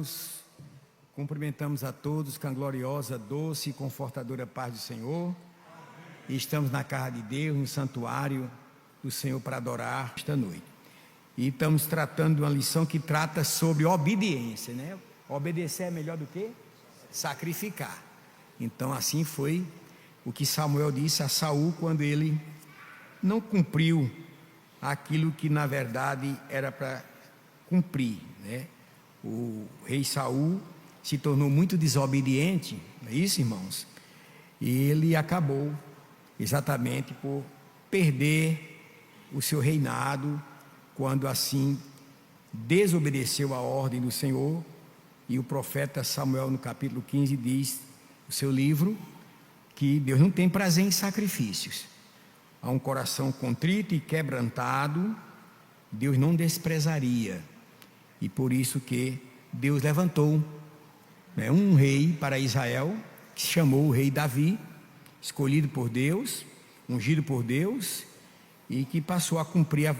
irmãos, cumprimentamos a todos com a gloriosa, doce e confortadora paz do Senhor. E estamos na casa de Deus, no santuário do Senhor para adorar esta noite. E estamos tratando de uma lição que trata sobre obediência, né? Obedecer é melhor do que sacrificar. Então assim foi o que Samuel disse a Saul quando ele não cumpriu aquilo que na verdade era para cumprir, né? O rei Saul se tornou muito desobediente, não é isso, irmãos? E ele acabou exatamente por perder o seu reinado, quando assim desobedeceu a ordem do Senhor. E o profeta Samuel, no capítulo 15, diz no seu livro que Deus não tem prazer em sacrifícios. Há um coração contrito e quebrantado, Deus não desprezaria. E por isso que Deus levantou, né, um rei para Israel, que se chamou o rei Davi, escolhido por Deus, ungido por Deus, e que passou a cumprir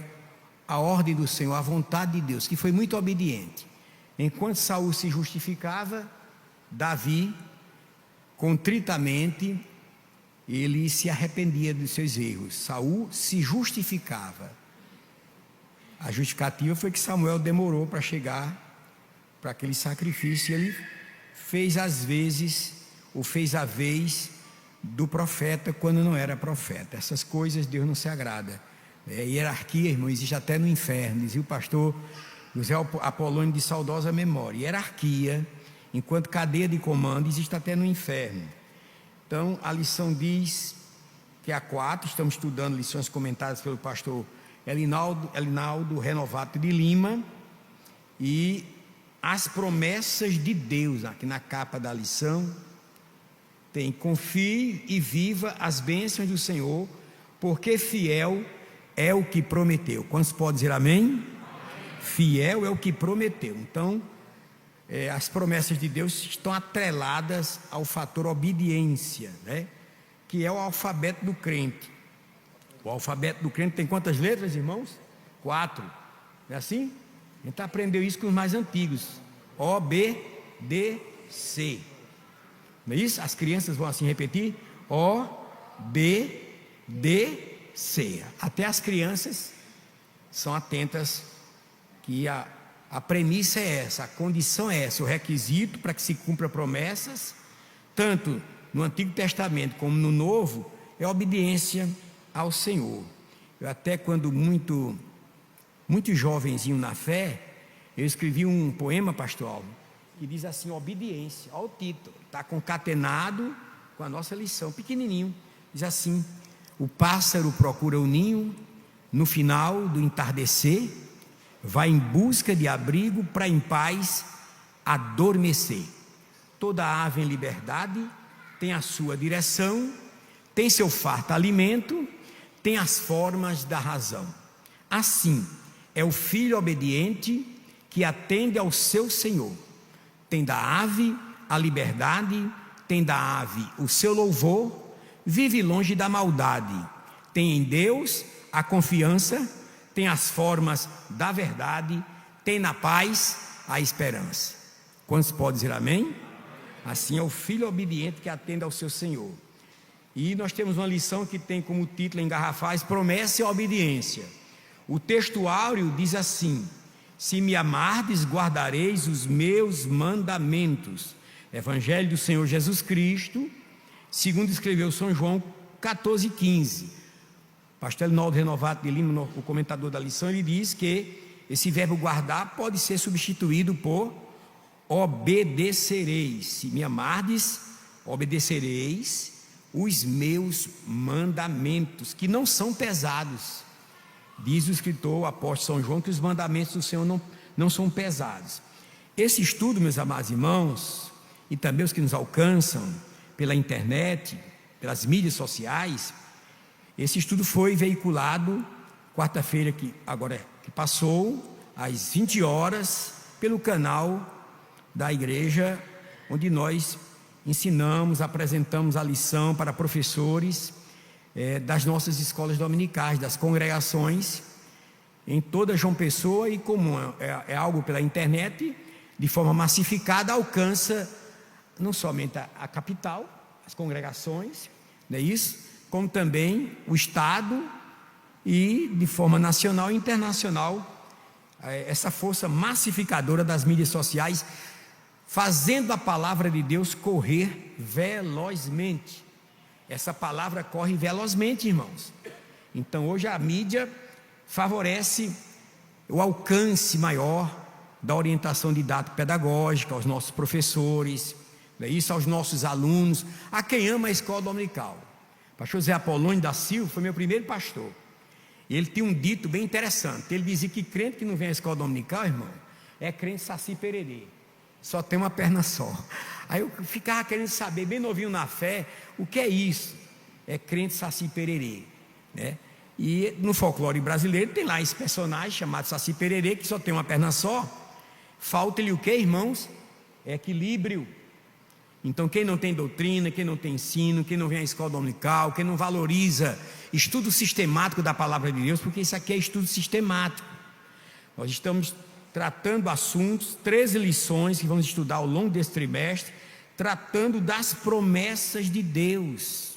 a ordem do Senhor, a vontade de Deus, que foi muito obediente. Enquanto Saul se justificava, Davi, contritamente, ele se arrependia dos seus erros. Saul se justificava. A justificativa foi que Samuel demorou para chegar para aquele sacrifício. Ele fez às vezes, ou fez a vez do profeta quando não era profeta. Essas coisas Deus não se agrada. Hierarquia, irmão, existe até no inferno, dizia o pastor José Apolônio de saudosa memória. Hierarquia, enquanto cadeia de comando, existe até no inferno. Então a lição diz que a 4, estamos estudando lições comentadas pelo pastor Elinaldo Renovato de Lima, e as promessas de Deus, aqui na capa da lição tem: confie e viva as bênçãos do Senhor, porque fiel é o que prometeu. Quantos podem dizer amém? Amém. Fiel é o que prometeu. Então as promessas de Deus estão atreladas ao fator obediência, né? Que é o alfabeto do crente. O alfabeto do crente tem quantas letras, irmãos? 4, não é assim? A gente aprendeu isso com os mais antigos: O, B, D, C. Não é isso? As crianças vão assim repetir: O, B, D, C. Até as crianças são atentas que a premissa é essa, a condição é essa, o requisito para que se cumpra promessas, tanto no Antigo Testamento como no Novo, é a obediência ao Senhor. Eu até quando muito jovenzinho na fé, eu escrevi um poema, pastor Alvo, que diz assim: obediência. Olha o título, está concatenado com a nossa lição, pequenininho. Diz assim: o pássaro procura o ninho, no final do entardecer, vai em busca de abrigo para em paz adormecer. Toda ave em liberdade tem a sua direção, tem seu farto alimento, tem as formas da razão. Assim é o filho obediente que atende ao seu Senhor. Tem da ave a liberdade, tem da ave o seu louvor, vive longe da maldade, tem em Deus a confiança, tem as formas da verdade, tem na paz a esperança. Quantos podem dizer amém? Assim é o filho obediente que atende ao seu Senhor. E nós temos uma lição que tem como título em garrafais: promessa e obediência. O textuário diz assim: se me amardes, guardareis os meus mandamentos. Evangelho do Senhor Jesus Cristo, segundo escreveu São João 14,15. Pastor Elinaldo Renovato de Lima, o comentador da lição, ele diz que esse verbo guardar pode ser substituído por obedecereis. Se me amardes, obedecereis os meus mandamentos, que não são pesados. Diz o escritor, o apóstolo São João, que os mandamentos do Senhor não são pesados. Esse estudo, meus amados irmãos, e também os que nos alcançam pela internet, pelas mídias sociais, esse estudo foi veiculado quarta-feira que passou, às 20 horas, pelo canal da igreja, onde nós ensinamos, apresentamos a lição para professores das nossas escolas dominicais, das congregações em toda João Pessoa, e como é algo pela internet, de forma massificada, alcança não somente a capital, as congregações, não é isso? Como também o Estado e de forma nacional e internacional, essa força massificadora das mídias sociais, fazendo a palavra de Deus correr velozmente. Essa palavra corre velozmente, irmãos. Então hoje a mídia favorece o alcance maior da orientação didático-pedagógica aos nossos professores, não é isso? Aos nossos alunos, a quem ama a escola dominical. O pastor Zé Apolônio da Silva foi meu primeiro pastor. E ele tinha um dito bem interessante. Ele dizia que crente que não vem à escola dominical, irmão, é crente saci pererê, só tem uma perna só. Aí eu ficava querendo saber, bem novinho na fé, o que é isso? É crente saci pererê, né? E no folclore brasileiro tem lá esse personagem chamado saci pererê, que só tem uma perna só. Falta-lhe o que, irmãos? Equilíbrio. Então quem não tem doutrina, quem não tem ensino, quem não vem à escola dominical, quem não valoriza estudo sistemático da palavra de Deus, porque isso aqui é estudo sistemático. Nós estamos tratando assuntos, 13 lições que vamos estudar ao longo desse trimestre, tratando das promessas de Deus,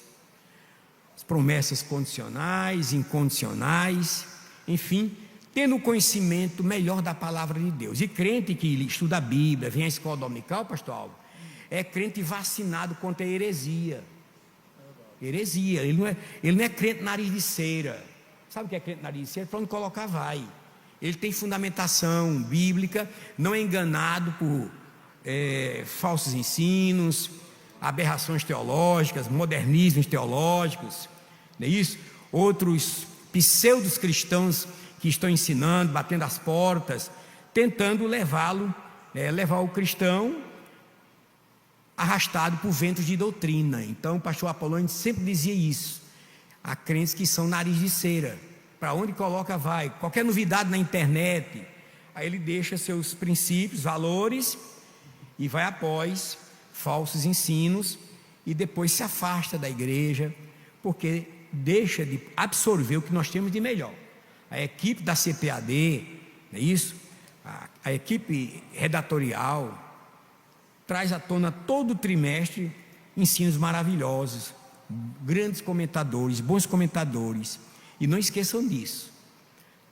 as promessas condicionais, incondicionais, enfim, tendo o conhecimento melhor da palavra de Deus. E crente que estuda a Bíblia, vem à escola dominical, pastor Alvo, é crente vacinado contra a heresia. Heresia, ele não é crente nariz de cera. Sabe o que é crente nariz de cera? Para onde colocar vai. Ele tem fundamentação bíblica, não é enganado por falsos ensinos, aberrações teológicas, modernismos teológicos, não é isso? Outros pseudos cristãos que estão ensinando, batendo as portas, tentando levar o cristão arrastado por ventos de doutrina. Então o pastor Apolônio sempre dizia isso: há crentes que são nariz de cera, para onde coloca vai, qualquer novidade na internet, aí ele deixa seus princípios, valores e vai após falsos ensinos e depois se afasta da igreja, porque deixa de absorver o que nós temos de melhor. A equipe da CPAD, não é isso? A equipe redatorial traz à tona todo trimestre ensinos maravilhosos, grandes comentadores, bons comentadores. E não esqueçam disso: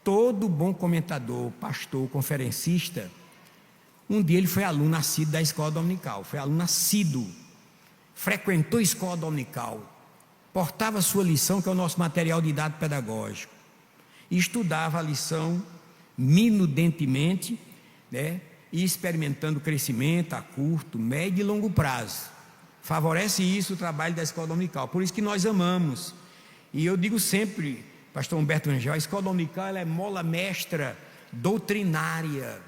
todo bom comentador, pastor, conferencista, um dia ele foi aluno assíduo da escola dominical, foi aluno assíduo, frequentou a escola dominical, portava a sua lição, que é o nosso material didático pedagógico, e estudava a lição minudentemente, né? E experimentando crescimento a curto, médio e longo prazo. Favorece isso o trabalho da escola dominical. Por isso que nós amamos. E eu digo sempre, pastor Humberto Angel, a escola dominical ela é mola mestra doutrinária,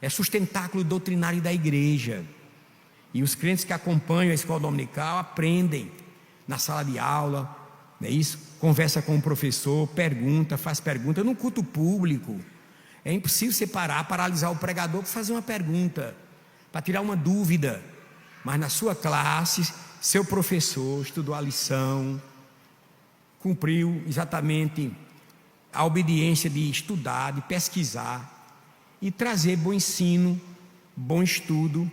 é sustentáculo doutrinário da igreja. E os crentes que acompanham a escola dominical aprendem na sala de aula, não é isso? Conversa com o professor, pergunta, faz pergunta no culto público. É impossível você paralisar o pregador para fazer uma pergunta, para tirar uma dúvida. Mas na sua classe, seu professor estudou a lição, cumpriu exatamente a obediência de estudar, de pesquisar e trazer bom ensino, bom estudo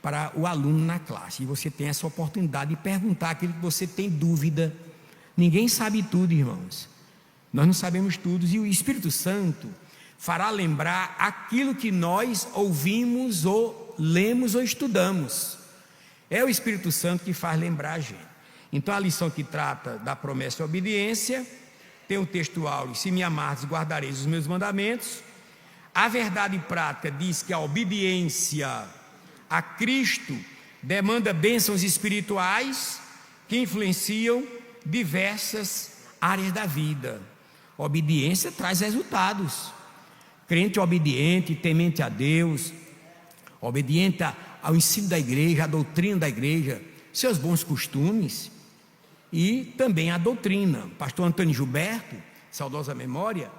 para o aluno na classe. E você tem essa oportunidade de perguntar aquilo que você tem dúvida. Ninguém sabe tudo, irmãos. Nós não sabemos tudo, e o Espírito Santo fará lembrar aquilo que nós ouvimos ou lemos ou estudamos. É o Espírito Santo que faz lembrar a gente. Então a lição que trata da promessa e obediência tem o texto áureo: se me amardes, guardareis os meus mandamentos. A verdade prática diz que a obediência a Cristo demanda bênçãos espirituais que influenciam diversas áreas da vida. A obediência traz resultados. Crente obediente, temente a Deus, obediente ao ensino da igreja, à doutrina da igreja, seus bons costumes e também a doutrina. Pastor Antônio Gilberto, saudosa memória,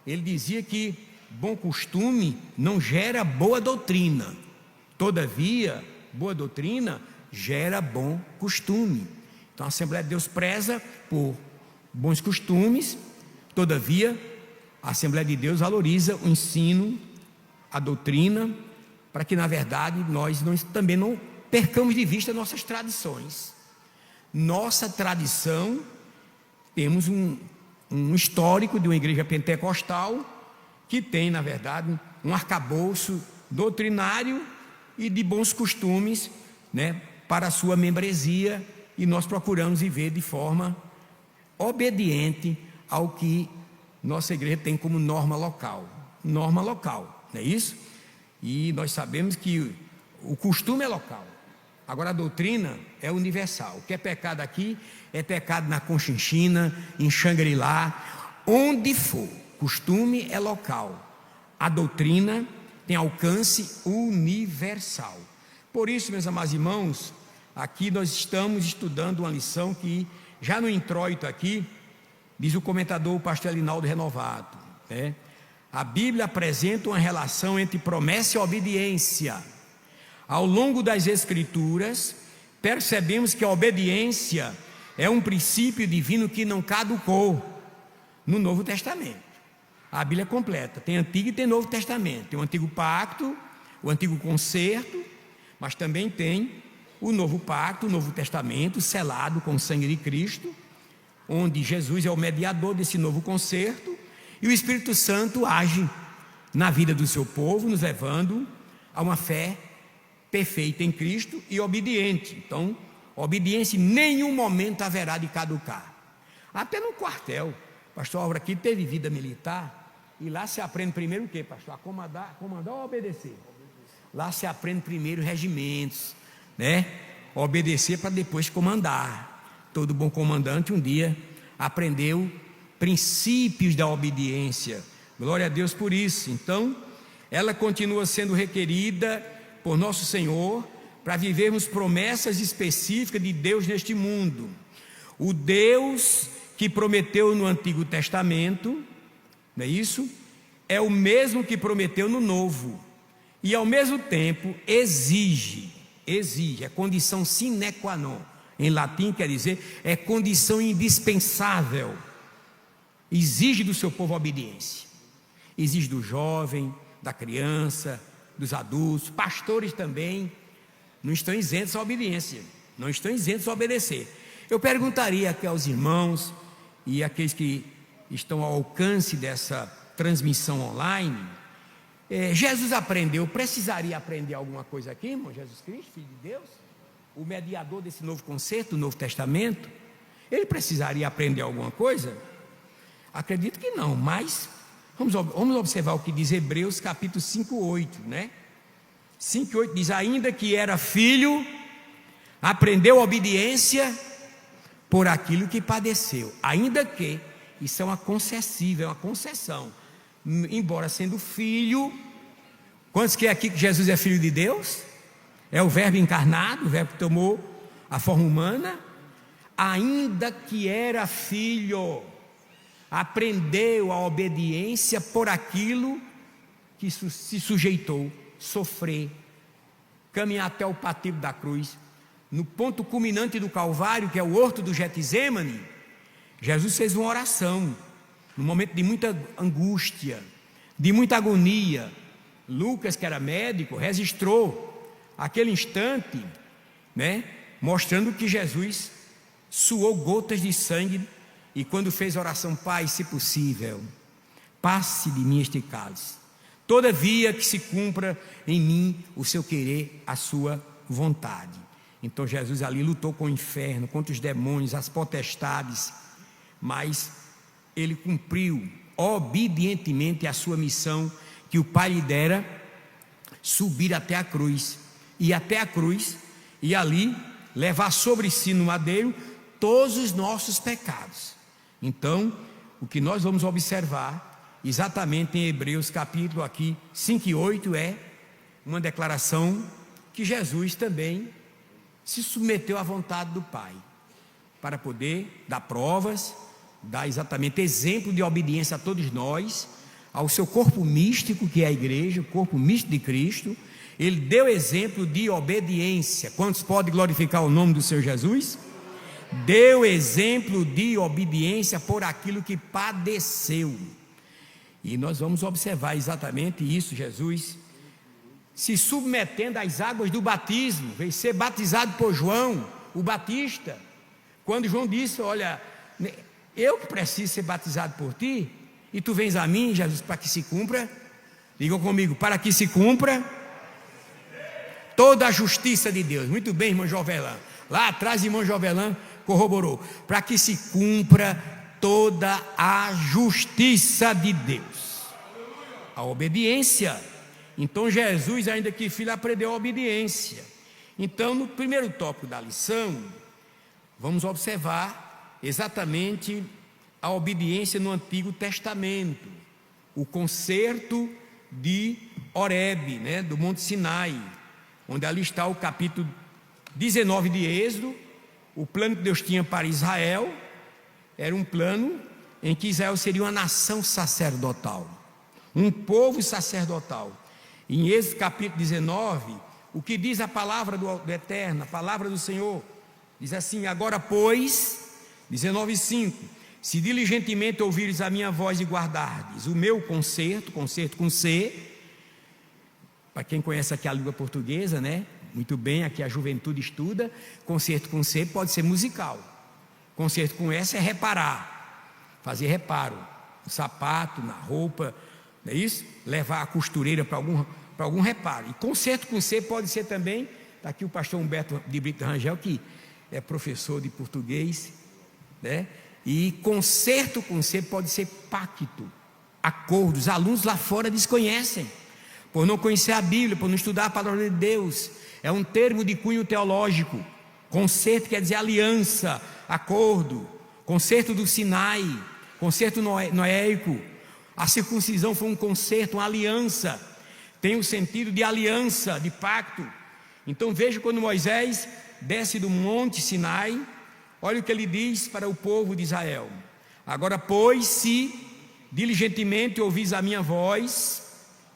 ele dizia que bom costume não gera boa doutrina, todavia, boa doutrina gera bom costume. Então a Assembleia de Deus preza por bons costumes, todavia a Assembleia de Deus valoriza o ensino, a doutrina, para que na verdade nós também não percamos de vista nossas tradições. Nossa tradição, temos um histórico de uma igreja pentecostal que tem na verdade um arcabouço doutrinário e de bons costumes, né, para a sua membresia, e nós procuramos viver de forma obediente ao que nossa igreja tem como norma local, não é isso? E nós sabemos que o costume é local, agora a doutrina é universal. O que é pecado aqui é pecado na Conchinchina, em Xangri-Lá, onde for. Costume é local, a doutrina tem alcance universal. Por isso, meus amados irmãos, aqui nós estamos estudando uma lição que já no introito aqui, diz o comentador, o pastor Elinaldo Renovato, né? A Bíblia apresenta uma relação entre promessa e obediência. Ao longo das Escrituras, percebemos que a obediência é um princípio divino que não caducou no Novo Testamento. A Bíblia é completa, tem Antigo e tem Novo Testamento. Tem o Antigo Pacto, o Antigo Concerto, mas também tem o Novo Pacto, o Novo Testamento, selado com o sangue de Cristo, onde Jesus é o mediador desse novo concerto, e o Espírito Santo age na vida do seu povo, nos levando a uma fé perfeita em Cristo e obediente. Então, obediência em nenhum momento haverá de caducar. Até no quartel, pastor Álvaro aqui teve vida militar, e lá se aprende primeiro o quê, pastor? A comandar ou obedecer? Lá se aprende primeiro regimentos, né? Obedecer para depois comandar. Todo bom comandante um dia aprendeu princípios da obediência. Glória a Deus por isso. Então, ela continua sendo requerida por nosso Senhor para vivermos promessas específicas de Deus neste mundo. O Deus que prometeu no Antigo Testamento, não é isso? É o mesmo que prometeu no Novo, e ao mesmo tempo exige, é condição sine qua non, em latim quer dizer, é condição indispensável, exige do seu povo obediência, exige do jovem, da criança, dos adultos, pastores também, não estão isentos à obediência, não estão isentos a obedecer. Eu perguntaria aqui aos irmãos, e aqueles que estão ao alcance dessa transmissão online, Jesus precisaria aprender alguma coisa aqui, irmão? Jesus Cristo, Filho de Deus, o mediador desse novo concerto, do Novo Testamento, ele precisaria aprender alguma coisa? Acredito que não, mas vamos observar o que diz Hebreus capítulo 5:8, né? 5:8 diz: ainda que era filho, aprendeu obediência por aquilo que padeceu, ainda que, isso é uma concessiva, é uma concessão, embora sendo filho. Quantos que é aqui que Jesus é filho de Deus? É o verbo encarnado, o verbo que tomou a forma humana. Ainda que era filho, aprendeu a obediência por aquilo que se sujeitou, sofrer, caminhar até o patíbulo da cruz. No ponto culminante do Calvário, que é o horto do Getsemane, Jesus fez uma oração, num momento de muita angústia, de muita agonia. Lucas, que era médico, registrou aquele instante, né, mostrando que Jesus suou gotas de sangue, e quando fez a oração: Pai, se possível, passe de mim este cálice, todavia que se cumpra em mim o seu querer, a sua vontade. Então Jesus ali lutou com o inferno, contra os demônios, as potestades, mas ele cumpriu obedientemente a sua missão que o Pai lhe dera, subir até a cruz, ir até a cruz e ali levar sobre si no madeiro todos os nossos pecados. Então, o que nós vamos observar exatamente em Hebreus capítulo aqui 5:8 é uma declaração que Jesus também se submeteu à vontade do Pai, para poder dar provas, dar exatamente exemplo de obediência a todos nós, ao seu corpo místico, que é a igreja, o corpo místico de Cristo. Ele deu exemplo de obediência. Quantos podem glorificar o nome do Senhor Jesus? Deu exemplo de obediência por aquilo que padeceu. E nós vamos observar exatamente isso. Jesus se submetendo às águas do batismo, veio ser batizado por João, o Batista. Quando João disse: olha, eu que preciso ser batizado por ti, e tu vens a mim, Jesus, para que se cumpra, digam comigo, para que se cumpra toda a justiça de Deus. Muito bem, irmão Jovelã. Lá atrás, irmão Jovelã corroborou, para que se cumpra toda a justiça de Deus. A obediência. Então Jesus, ainda que filho, aprendeu a obediência. Então, no primeiro tópico da lição, vamos observar exatamente a obediência no Antigo Testamento, o concerto de Horebe, do Monte Sinai, onde ali está o capítulo 19 de Êxodo. O plano que Deus tinha para Israel era um plano em que Israel seria uma nação sacerdotal, um povo sacerdotal. Em Êxodo capítulo 19, o que diz a palavra do Eterno, a palavra do Senhor, diz assim: agora pois, 19:5, se diligentemente ouvires a minha voz e guardardes o meu concerto, concerto com C, para quem conhece aqui a língua portuguesa, muito bem, aqui a juventude estuda, concerto com C pode ser musical, concerto com S é reparar, fazer reparo, no sapato, na roupa, não é isso? Levar a costureira para algum reparo. E concerto com C pode ser também, está aqui o pastor Humberto de Brito Rangel, que é professor de português, e concerto com C pode ser pacto, acordo. Os alunos lá fora desconhecem, por não conhecer a Bíblia, por não estudar a palavra de Deus. É um termo de cunho teológico. Concerto quer dizer aliança, acordo. Concerto do Sinai, concerto noéico. A circuncisão foi um concerto, uma aliança. Tem o sentido de aliança, de pacto. Então veja, quando Moisés desce do monte Sinai, olha o que ele diz para o povo de Israel: agora pois, se diligentemente ouvis a minha voz,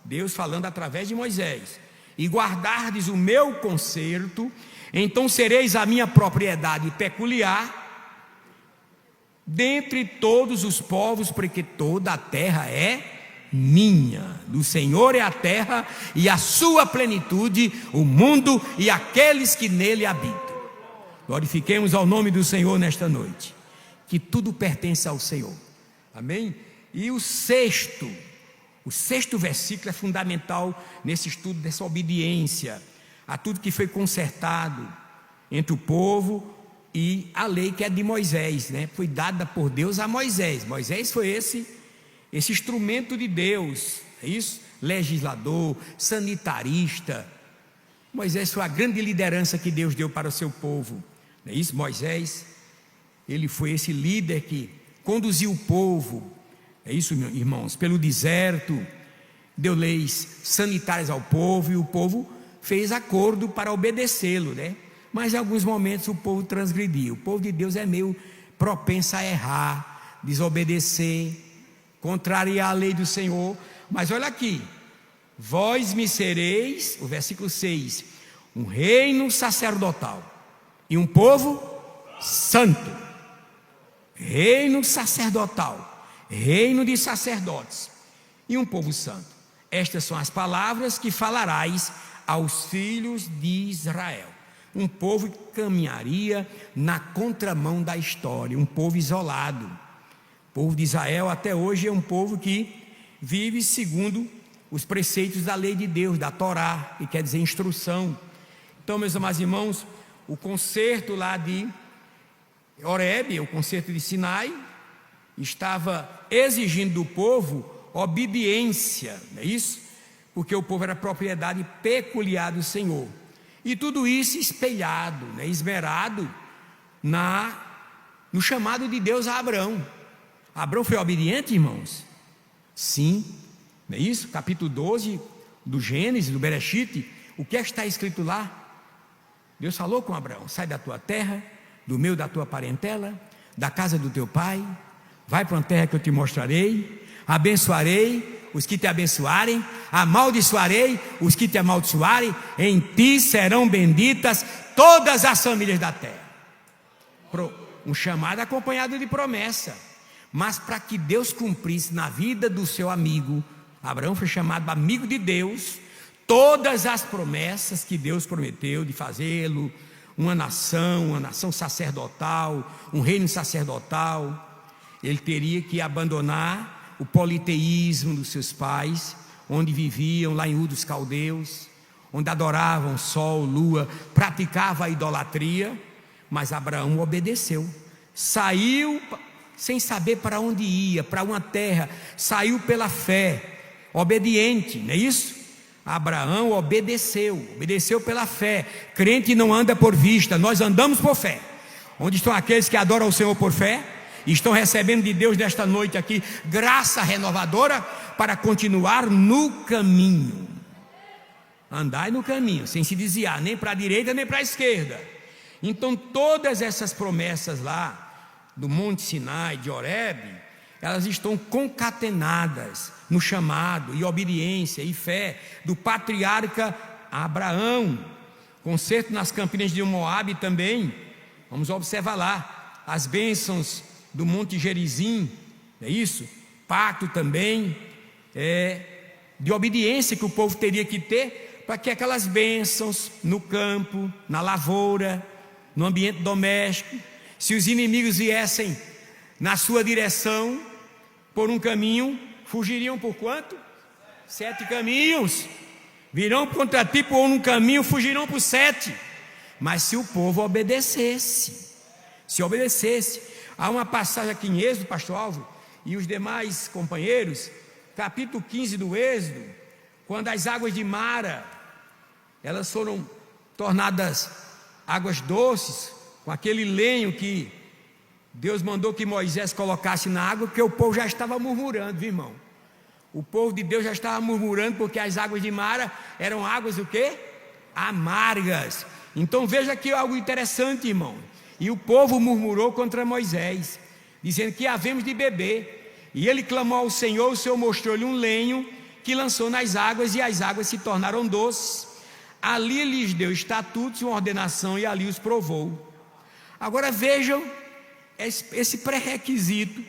Deus falando através de Moisés, e guardardes o meu concerto, então sereis a minha propriedade peculiar dentre todos os povos, porque toda a terra é minha. Do Senhor é a terra e a sua plenitude, o mundo e aqueles que nele habitam. Glorifiquemos ao nome do Senhor nesta noite, que tudo pertence ao Senhor. Amém? E o sexto versículo é fundamental nesse estudo dessa obediência a tudo que foi concertado entre o povo e a lei que é de Moisés, foi dada por Deus a Moisés. Moisés foi esse instrumento de Deus, é isso? Legislador, sanitarista. Moisés foi a grande liderança que Deus deu para o seu povo, não é isso? Moisés, ele foi esse líder que conduziu o povo, é isso, irmãos, pelo deserto, deu leis sanitárias ao povo, e o povo fez acordo para obedecê-lo, mas em alguns momentos o povo transgrediu. O povo de Deus é meio propenso a errar, desobedecer, contrariar a lei do Senhor. Mas olha aqui: vós me sereis, o versículo 6, um reino sacerdotal e um povo santo. Reino sacerdotal, reino de sacerdotes e um povo santo. Estas são as palavras que falarás aos filhos de Israel. Um povo que caminharia na contramão da história, um povo isolado. O povo de Israel até hoje é um povo que vive segundo os preceitos da lei de Deus, da Torá, que quer dizer instrução. Então, meus amados irmãos, o concerto lá de Horebe, o concerto de Sinai, estava exigindo do povo obediência, não é isso? Porque o povo era propriedade peculiar do Senhor. E tudo isso espelhado, esmerado no chamado de Deus a Abraão. Abraão foi obediente, irmãos? Sim, não é isso? Capítulo 12 do Gênesis, do Bereshit, o que está escrito lá? Deus falou com Abraão: sai da tua terra, do meio da tua parentela, da casa do teu pai, vai para uma terra que eu te mostrarei, abençoarei os que te abençoarem, amaldiçoarei os que te amaldiçoarem, em ti serão benditas todas as famílias da terra. Um chamado acompanhado de promessa. Mas para que Deus cumprisse na vida do seu amigo, Abraão foi chamado amigo de Deus, todas as promessas que Deus prometeu de fazê-lo uma nação sacerdotal, um reino sacerdotal, ele teria que abandonar o politeísmo dos seus pais, onde viviam lá em Ur dos Caldeus, onde adoravam sol, lua, praticava a idolatria. Mas Abraão obedeceu, saiu sem saber para onde ia, para uma terra, saiu pela fé, obediente, não é isso? Abraão obedeceu pela fé. Crente não anda por vista, nós andamos por fé. Onde estão aqueles que adoram o Senhor por fé? Estão recebendo de Deus nesta noite aqui graça renovadora para continuar no caminho. Andai no caminho, sem se desviar nem para a direita nem para a esquerda. Então todas essas promessas lá do Monte Sinai, de Horebe, elas estão concatenadas no chamado e obediência e fé do patriarca Abraão. Concerto nas campinas de Moabe também, vamos observar lá as bênçãos do Monte Gerizim, é isso? Pacto também de obediência que o povo teria que ter para que aquelas bênçãos no campo, na lavoura, no ambiente doméstico, se os inimigos viessem na sua direção por um caminho, fugiriam por quanto? 7 caminhos. Virão contra ti por um caminho, fugirão por 7. Mas se o povo obedecesse, há uma passagem aqui em Êxodo, pastor Alvo, e os demais companheiros, capítulo 15 do Êxodo, quando as águas de Mara, elas foram tornadas águas doces, com aquele lenho que Deus mandou que Moisés colocasse na água, porque o povo já estava murmurando, viu, irmão? O povo de Deus já estava murmurando, porque as águas de Mara eram águas o quê? Amargas. Então veja aqui algo interessante, irmão. E o povo murmurou contra Moisés, dizendo que havemos de beber. E ele clamou ao Senhor, o Senhor mostrou-lhe um lenho que lançou nas águas, e as águas se tornaram doces. Ali lhes deu estatutos e uma ordenação, e ali os provou. Agora vejam esse pré-requisito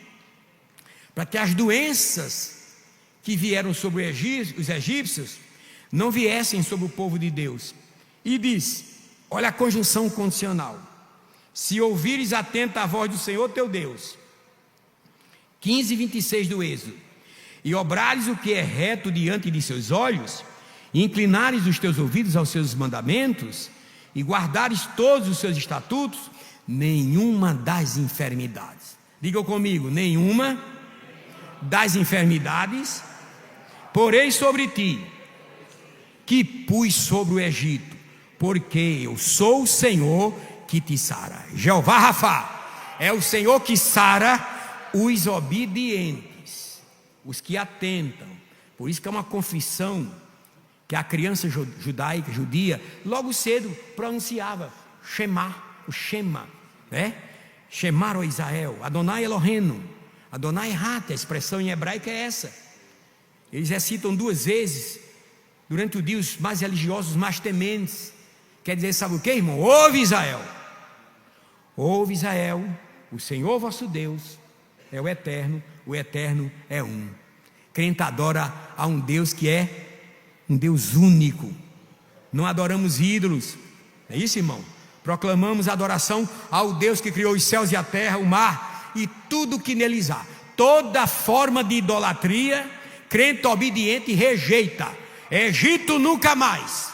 para que as doenças que vieram sobre os egípcios não viessem sobre o povo de Deus. E diz, olha a conjunção condicional: se ouvires atenta a voz do Senhor teu Deus, 15:26 do Êxodo, e obrares o que é reto diante de seus olhos, e inclinares os teus ouvidos aos seus mandamentos, e guardares todos os seus estatutos, nenhuma das enfermidades, diga comigo, nenhuma das enfermidades porei sobre ti, que pus sobre o Egito, porque eu sou o Senhor que te sara. Jeová Rafá é o Senhor que sara os obedientes, os que atentam. Por isso que é uma confissão que a criança judaica, judia, logo cedo pronunciava Shema, o Shema, né? Shemar o Israel, Adonai Elohenu, Adonai Hat, a expressão em hebraico é essa. Eles recitam 2 vezes durante o dia, os mais religiosos, mais tementes. Quer dizer, sabe o que, irmão? Ouve Israel, o Senhor vosso Deus é o eterno é um. Crente adora a um Deus que é um Deus único. Não adoramos ídolos, é isso, irmão? Proclamamos adoração ao Deus que criou os céus e a terra, o mar e tudo que neles há. Toda forma de idolatria, crente obediente rejeita. Egito nunca mais.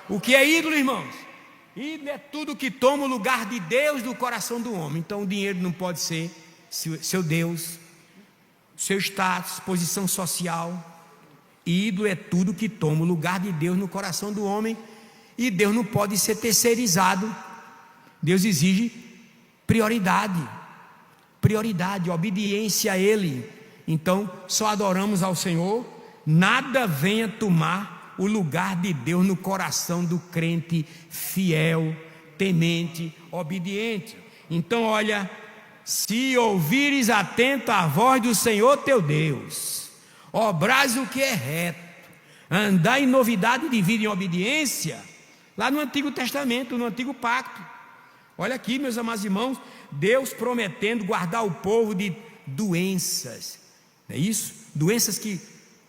O que é ídolo, irmãos? Ídolo é tudo que toma o lugar de Deus no coração do homem. Então o dinheiro não pode ser seu Deus, seu status, posição social. Ídolo é tudo que toma o lugar de Deus no coração do homem. E Deus não pode ser terceirizado. Deus exige prioridade, obediência a Ele. Então só adoramos ao Senhor. Nada venha tomar o lugar de Deus no coração do crente fiel, temente, obediente. Então olha, se ouvires atento a voz do Senhor teu Deus, obrais o que é reto, andai em novidade de vida em obediência. Lá no Antigo Testamento, no Antigo Pacto, olha aqui, meus amados irmãos, Deus prometendo guardar o povo de doenças, não é isso? Doenças que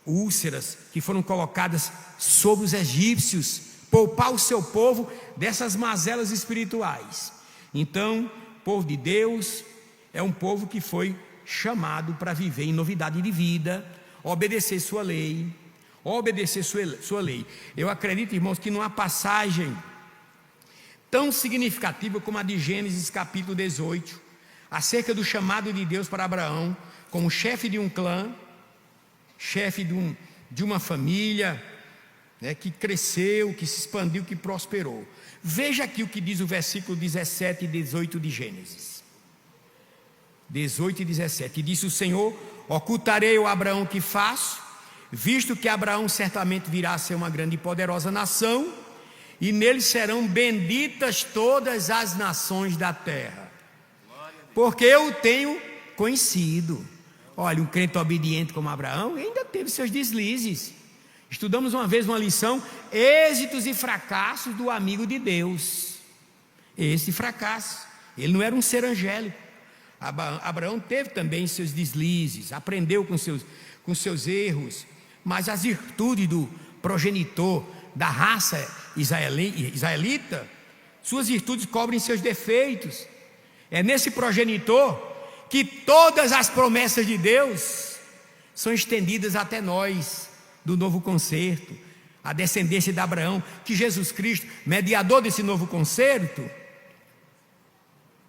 úlceras que foram colocadas sobre os egípcios, poupar o seu povo dessas mazelas espirituais. Então, o povo de Deus é um povo que foi chamado para viver em novidade de vida, obedecer sua lei, Eu acredito, irmãos, que numa passagem tão significativa como a de Gênesis capítulo 18, acerca do chamado de Deus para Abraão, como chefe de um clã, chefe de uma família, né, que cresceu, que se expandiu, que prosperou. Veja aqui o que diz o versículo 17 e 18 de Gênesis 18 e 17. E disse o Senhor: ocultarei ao Abraão o que faço, visto que Abraão certamente virá a ser uma grande e poderosa nação, e nele serão benditas todas as nações da terra, porque eu o tenho conhecido. Olha, um crente obediente como Abraão ainda teve seus deslizes. Estudamos uma vez uma lição: êxitos e fracassos do amigo de Deus. Esse fracasso, ele não era um ser angélico. Abraão teve também seus deslizes, aprendeu com seus erros, mas as virtudes do progenitor da raça israelita, suas virtudes cobrem seus defeitos. É nesse progenitor que todas as promessas de Deus são estendidas até nós, do novo concerto, a descendência de Abraão, que Jesus Cristo, mediador desse novo concerto,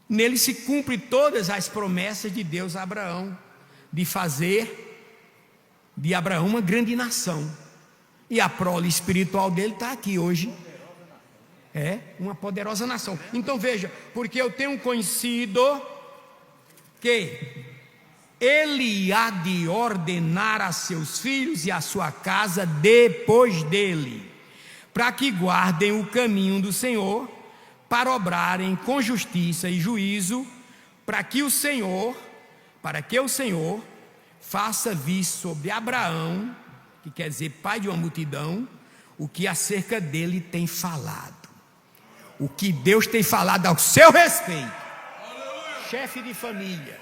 nele se cumpre todas as promessas de Deus a Abraão, de fazer de Abraão uma grande nação. E a prole espiritual dele está aqui hoje. É uma poderosa nação. Então veja, porque eu tenho conhecido que ele há de ordenar a seus filhos e a sua casa depois dele, para que guardem o caminho do Senhor, para obrarem com justiça e juízo, para que o Senhor faça vir sobre Abraão, que quer dizer pai de uma multidão, o que acerca dele tem falado. O que Deus tem falado ao seu respeito. Chefe de família,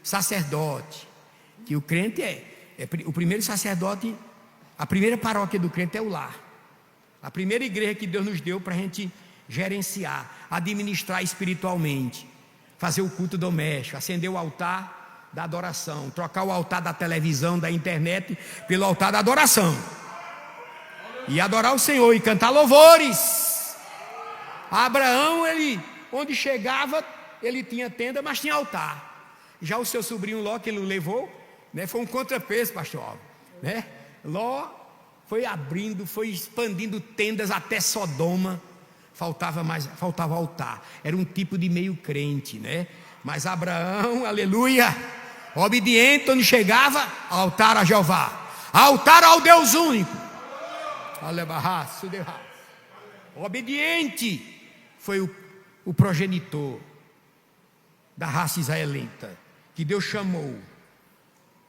sacerdote, que o crente é o primeiro sacerdote, a primeira paróquia do crente é o lar, a primeira igreja que Deus nos deu para a gente gerenciar, administrar espiritualmente, fazer o culto doméstico, acender o altar da adoração, trocar o altar da televisão, da internet, pelo altar da adoração, e adorar o Senhor e cantar louvores. Abraão, ele, onde chegava, ele tinha tenda, mas tinha altar. Já o seu sobrinho Ló, que ele levou, né, foi um contrapeso, pastor Alves, né? Ló foi abrindo, foi expandindo tendas até Sodoma. Faltava altar. Era um tipo de meio crente, né? Mas Abraão, aleluia, obediente, onde chegava, altar a Jeová, altar ao Deus único. Obediente foi o progenitor da raça israelita, que Deus chamou,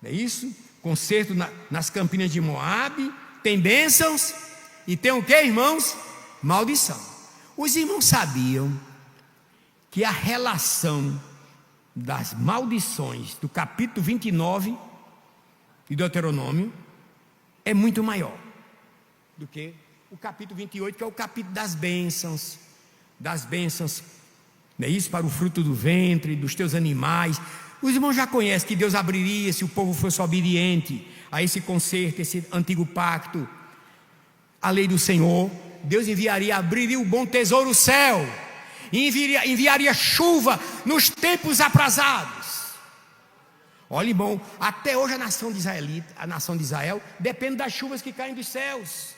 não é isso? Concerto nas campinas de Moabe, tem bênçãos e tem o que, irmãos? Maldição. Os irmãos sabiam que a relação das maldições do capítulo 29 de Deuteronômio é muito maior do que o capítulo 28, que é o capítulo das bênçãos, não é isso? Para o fruto do ventre, dos teus animais. Os irmãos já conhecem que Deus abriria, se o povo fosse obediente a esse concerto, esse antigo pacto, a lei do Senhor. Deus abriria o bom tesouro, o céu, e enviaria chuva nos tempos aprazados. Olha, irmão, até hoje a nação de Israel depende das chuvas que caem dos céus.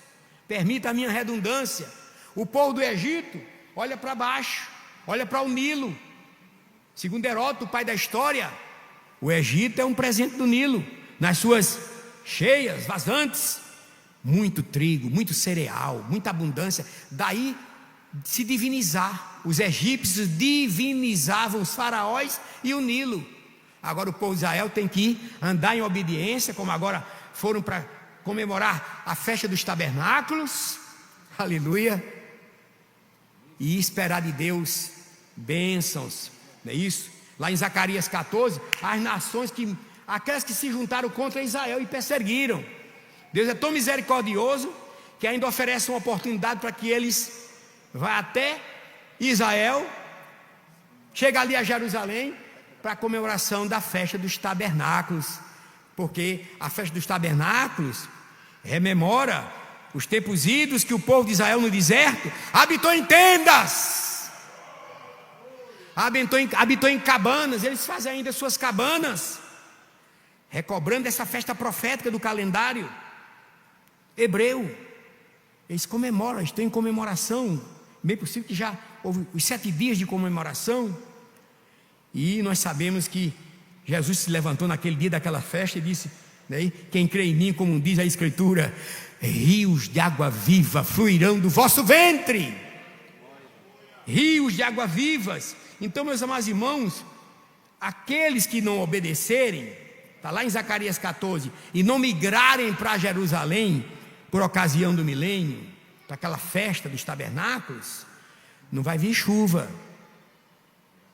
Permita a minha redundância. O povo do Egito olha para baixo, olha para o Nilo. Segundo Heródoto, o pai da história, o Egito é um presente do Nilo, nas suas cheias, vazantes. Muito trigo, muito cereal, muita abundância. Daí se divinizar. Os egípcios divinizavam os faraós e o Nilo. Agora o povo de Israel tem que andar em obediência, como agora foram para comemorar a festa dos tabernáculos, aleluia, e esperar de Deus bênçãos, não é isso? Lá em Zacarias 14, as nações aquelas que se juntaram contra Israel e perseguiram, Deus é tão misericordioso que ainda oferece uma oportunidade para que eles vá até Israel, chega ali a Jerusalém, para a comemoração da festa dos tabernáculos, porque a festa dos tabernáculos rememora os tempos idos que o povo de Israel no deserto habitou em tendas, habitou em cabanas. Eles fazem ainda suas cabanas, recobrando essa festa profética do calendário hebreu. Eles comemoram, estão em comemoração, bem possível que já houve os 7 dias de comemoração. E nós sabemos que Jesus se levantou naquele dia daquela festa e disse, né, quem crê em mim, como diz a Escritura, rios de água viva fluirão do vosso ventre. Rios de água vivas. Então, meus amados irmãos, aqueles que não obedecerem, está lá em Zacarias 14, e não migrarem para Jerusalém por ocasião do milênio, para aquela festa dos tabernáculos, não vai vir chuva.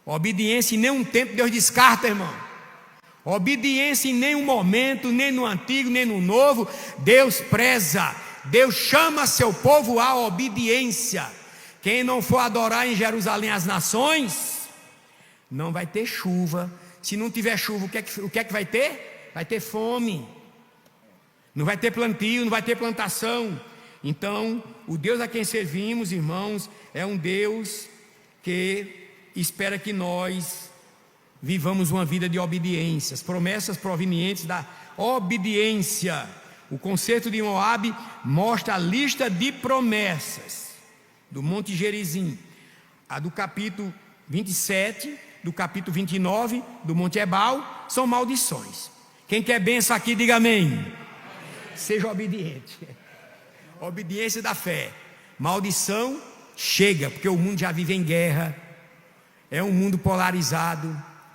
Obediência em nenhum tempo Deus descarta, irmão. Obediência em nenhum momento, nem no antigo, nem no novo, Deus preza. Deus chama seu povo à obediência. Quem não for adorar em Jerusalém as nações, não vai ter chuva. Se não tiver chuva, o que é que vai ter? Vai ter fome. Não vai ter plantio, não vai ter plantação. Então, o Deus a quem servimos, irmãos, é um Deus que espera que nós vivamos uma vida de obediência. As promessas provenientes da obediência. O concerto de Moabe mostra a lista de promessas do Monte Gerizim. A do capítulo 27, do capítulo 29, do Monte Ebal, são maldições. Quem quer bênção aqui, diga amém. Seja obediente. Obediência da fé. Maldição chega, porque o mundo já vive em guerra. É um mundo polarizado,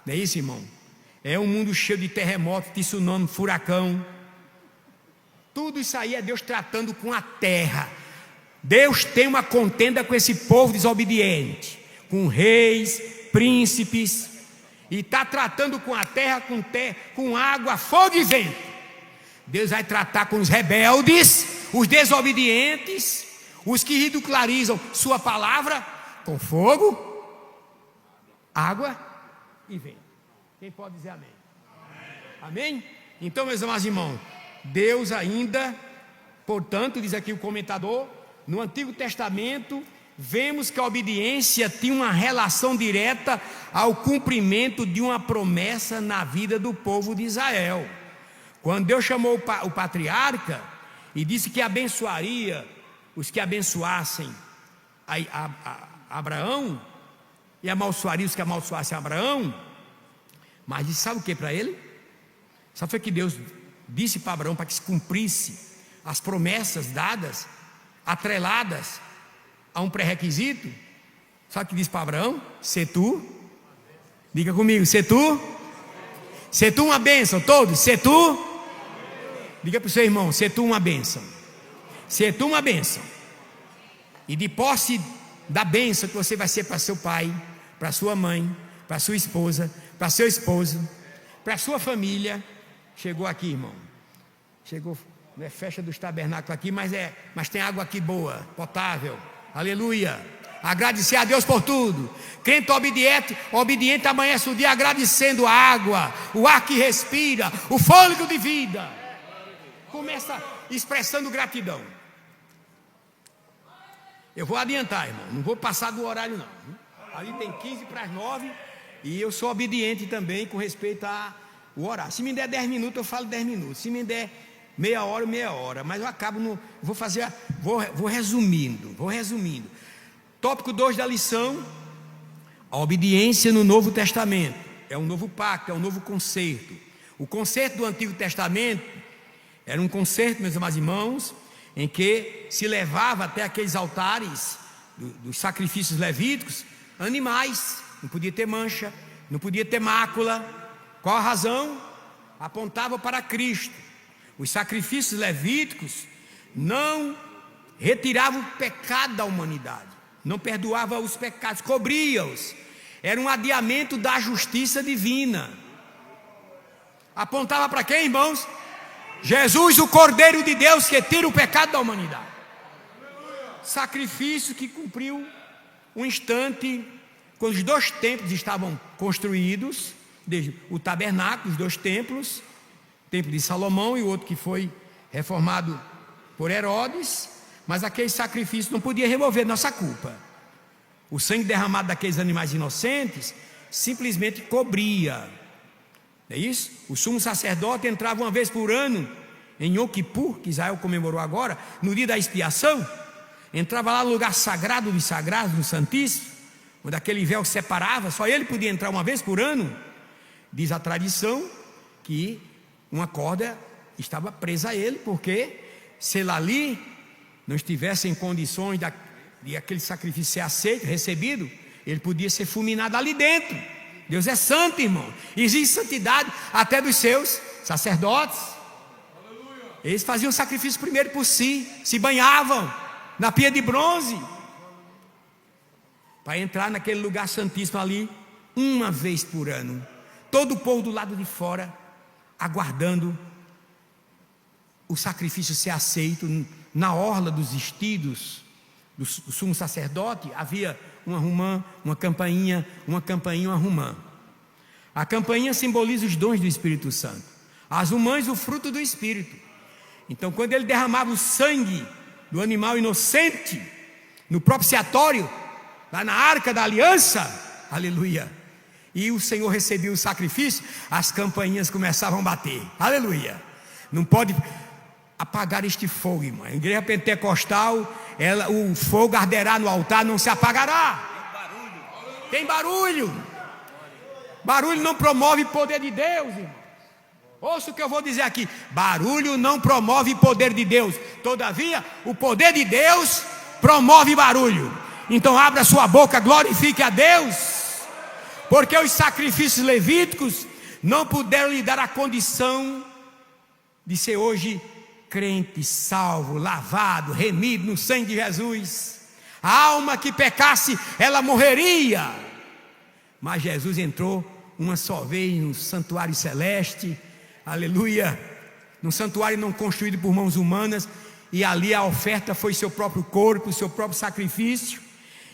não é isso, irmão? É um mundo cheio de terremotos, de tsunami, furacão. Tudo isso aí é Deus tratando com a terra. Deus tem uma contenda com esse povo desobediente, com reis, príncipes, e está tratando com a terra, com água, fogo e vento. Deus vai tratar com os rebeldes, os desobedientes, os que ridicularizam sua palavra, com fogo, água e vento. Quem pode dizer amém? Amém? Então, meus amados irmãos, Deus ainda, portanto, diz aqui o comentador, no Antigo Testamento, vemos que a obediência tinha uma relação direta ao cumprimento de uma promessa na vida do povo de Israel. Quando Deus chamou o patriarca e disse que abençoaria os que abençoassem a Abraão, e amaldiçoaria os que amaldiçoassem Abraão, mas disse, sabe o que para ele? Sabe o que Deus disse para Abraão para que se cumprisse as promessas dadas, atreladas a um pré-requisito? Sabe o que disse para Abraão? Se tu, diga comigo, se tu uma bênção, todos, se tu, diga para o seu irmão, se tu uma bênção, se tu uma bênção, e de posse da bênção que você vai ser para seu pai, para sua mãe, para sua esposa, para seu esposo, para sua família. Chegou aqui, irmão, chegou, não é festa dos tabernáculos aqui, mas tem água aqui boa, potável, aleluia. Agradecer a Deus por tudo. Crente obediente amanhece o dia agradecendo a água, o ar que respira, o fôlego de vida. Começa expressando gratidão. Eu vou adiantar, irmão, não vou passar do horário não. Ali tem 15 para as 9 e eu sou obediente também com respeito ao horário. Se me der 10 minutos, eu falo 10 minutos. Se me der meia hora, mas eu acabo, vou resumindo. Tópico 2 da lição: a obediência no Novo Testamento. É um novo pacto, é um novo concerto. O concerto do Antigo Testamento era um concerto, meus amados irmãos, em que se levava até aqueles altares dos sacrifícios levíticos animais, não podia ter mancha, não podia ter mácula. Qual a razão? Apontava para Cristo. Os sacrifícios levíticos não retiravam o pecado da humanidade, não perdoava os pecados, cobria-os. Era um adiamento da justiça divina. Apontava para quem, irmãos? Jesus, o Cordeiro de Deus que tira o pecado da humanidade. Sacrifício que cumpriu um instante, quando os 2 templos estavam construídos, desde o tabernáculo, os 2 templos, o templo de Salomão e o outro que foi reformado por Herodes, mas aquele sacrifício não podia remover nossa culpa. O sangue derramado daqueles animais inocentes simplesmente cobria, não é isso? O sumo sacerdote entrava uma vez por ano em Yom Kippur, que Israel comemorou agora, no dia da expiação, entrava lá no lugar sagrado dos sagrados, no Santíssimo, onde aquele véu separava, só ele podia entrar uma vez por ano. Diz a tradição que uma corda estava presa a ele, porque se ele ali não estivesse em condições de aquele sacrifício ser aceito, recebido, ele podia ser fulminado ali dentro. Deus é santo, irmão. Existe santidade até dos seus sacerdotes. Eles faziam sacrifício primeiro por si, se banhavam na pia de bronze, para entrar naquele lugar santíssimo ali, uma vez por ano. Todo o povo do lado de fora, aguardando o sacrifício ser aceito. Na orla dos vestidos do sumo sacerdote havia uma romã, uma campainha, uma romã. A campainha simboliza os dons do Espírito Santo, as romãs o fruto do Espírito. Então, quando ele derramava o sangue do animal inocente no propiciatório, lá na arca da aliança, aleluia, e o Senhor recebia o sacrifício, as campainhas começavam a bater, aleluia. Não pode apagar este fogo, irmão. A igreja pentecostal, o fogo arderá no altar, não se apagará. Tem barulho. Barulho não promove o poder de Deus, irmão. Ouça o que eu vou dizer aqui: barulho não promove o poder de Deus. Todavia, o poder de Deus promove barulho. Então abra sua boca, glorifique a Deus, porque os sacrifícios levíticos não puderam lhe dar a condição de ser hoje crente, salvo, lavado, remido no sangue de Jesus. A alma que pecasse, ela morreria. Mas Jesus entrou uma só vez no santuário celeste, aleluia, num santuário não construído por mãos humanas, e ali a oferta foi seu próprio corpo, seu próprio sacrifício,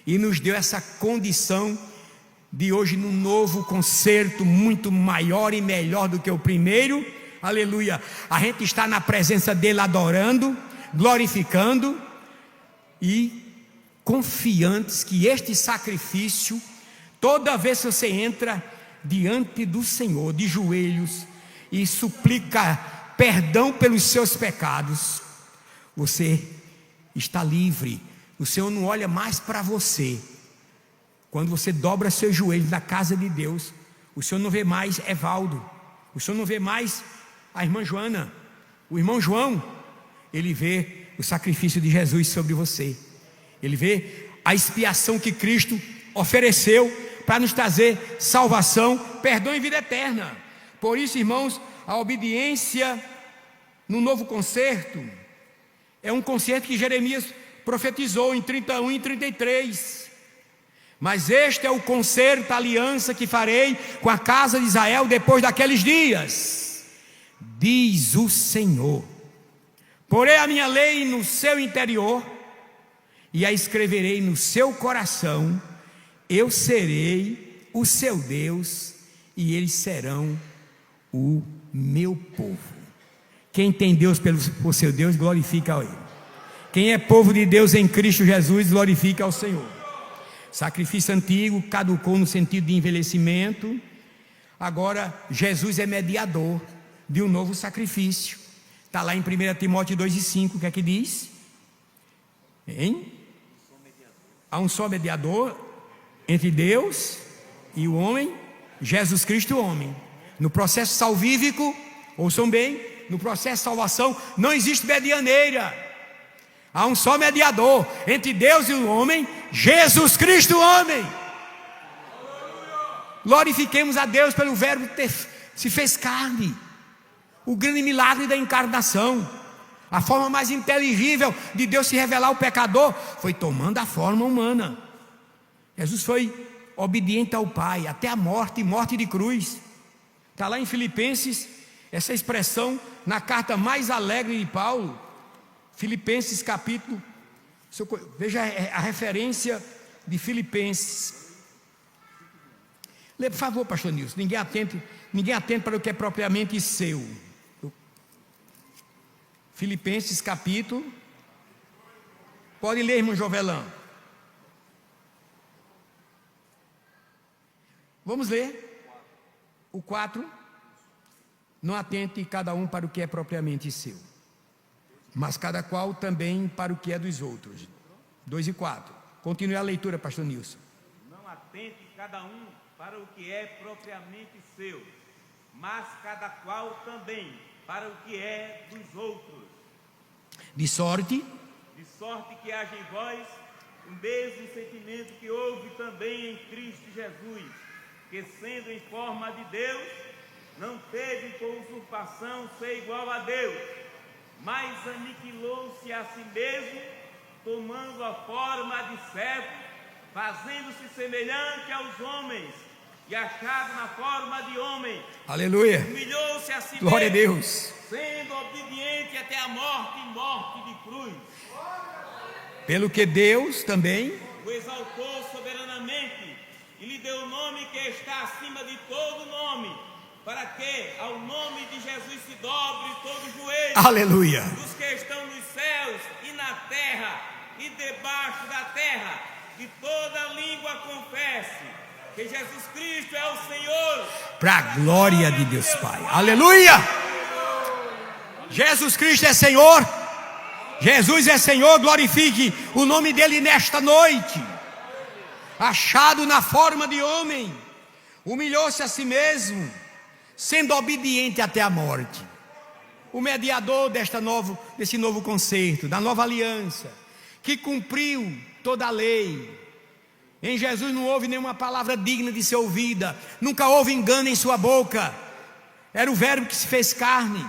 e nos deu essa condição de hoje, num novo concerto muito maior e melhor do que o primeiro, aleluia, a gente está na presença dele, adorando, glorificando e confiantes que este sacrifício, toda vez que você entra diante do Senhor de joelhos e suplica perdão pelos seus pecados, você está livre. O Senhor não olha mais para você. Quando você dobra seus joelhos na casa de Deus, o Senhor não vê mais Evaldo, o Senhor não vê mais a irmã Joana, o irmão João. Ele vê o sacrifício de Jesus sobre você. Ele vê a expiação que Cristo ofereceu para nos trazer salvação, perdão e vida eterna. Por isso, irmãos, a obediência no novo concerto é um concerto que Jeremias profetizou em 31 e 33. Mas este é o concerto, a aliança que farei com a casa de Israel depois daqueles dias, diz o Senhor. Porei a minha lei no seu interior e a escreverei no seu coração. Eu serei o seu Deus e eles serão o meu povo. Quem tem Deus por seu Deus, glorifica a Ele. Quem é povo de Deus em Cristo Jesus, glorifica ao Senhor. Sacrifício antigo caducou no sentido de envelhecimento. Agora Jesus é mediador de um novo sacrifício. Está lá em 1 Timóteo 2:5, o que é que diz? Hein? Há um só mediador entre Deus e o homem, Jesus Cristo o homem. No processo salvífico, ouçam bem, no processo de salvação não existe medianeira. Há um só mediador entre Deus e o homem, Jesus Cristo o homem. Glorifiquemos a Deus pelo verbo ter se fez carne. O grande milagre da encarnação, a forma mais inteligível de Deus se revelar ao pecador, foi tomando a forma humana. Jesus foi obediente ao Pai, até a morte, morte de cruz. Está lá em Filipenses, Essa expressão na carta mais alegre de Paulo, Filipenses capítulo, veja a referência de Filipenses. Lê, por favor, pastor Nilson, ninguém atente para o que é propriamente seu. Filipenses capítulo, pode ler, irmão Jovelão. Vamos ler o 4. Não atente cada um para o que é propriamente seu, mas cada qual também para o que é dos outros. 2 e 4. Continue a leitura, pastor Nilson. Não atente cada um para o que é propriamente seu, mas cada qual também para o que é dos outros. De sorte que haja em vós o mesmo sentimento que houve também em Cristo Jesus, que sendo em forma de Deus, não teve por usurpação ser igual a Deus, mas aniquilou-se a si mesmo, tomando a forma de servo, fazendo-se semelhante aos homens, e achado na forma de homem. Aleluia. Humilhou-se a si Glória mesmo, a Deus. sendo obediente até a morte e morte de cruz. Pelo que Deus também O exaltou soberanamente e lhe deu o nome que está acima de todo nome, para que ao nome de Jesus se dobre todo o joelho, aleluia, dos que estão nos céus e na terra e debaixo da terra, e toda língua confesse que Jesus Cristo é o Senhor, para a glória de Deus Pai. Aleluia. Jesus Cristo é Senhor. Jesus é Senhor. Glorifique o nome dele nesta noite. Achado na forma de homem, humilhou-se a si mesmo, sendo obediente até a morte. O mediador desse novo concerto, da nova aliança, que cumpriu toda a lei. Em Jesus não houve nenhuma palavra digna de ser ouvida, nunca houve engano em sua boca. Era o verbo que se fez carne.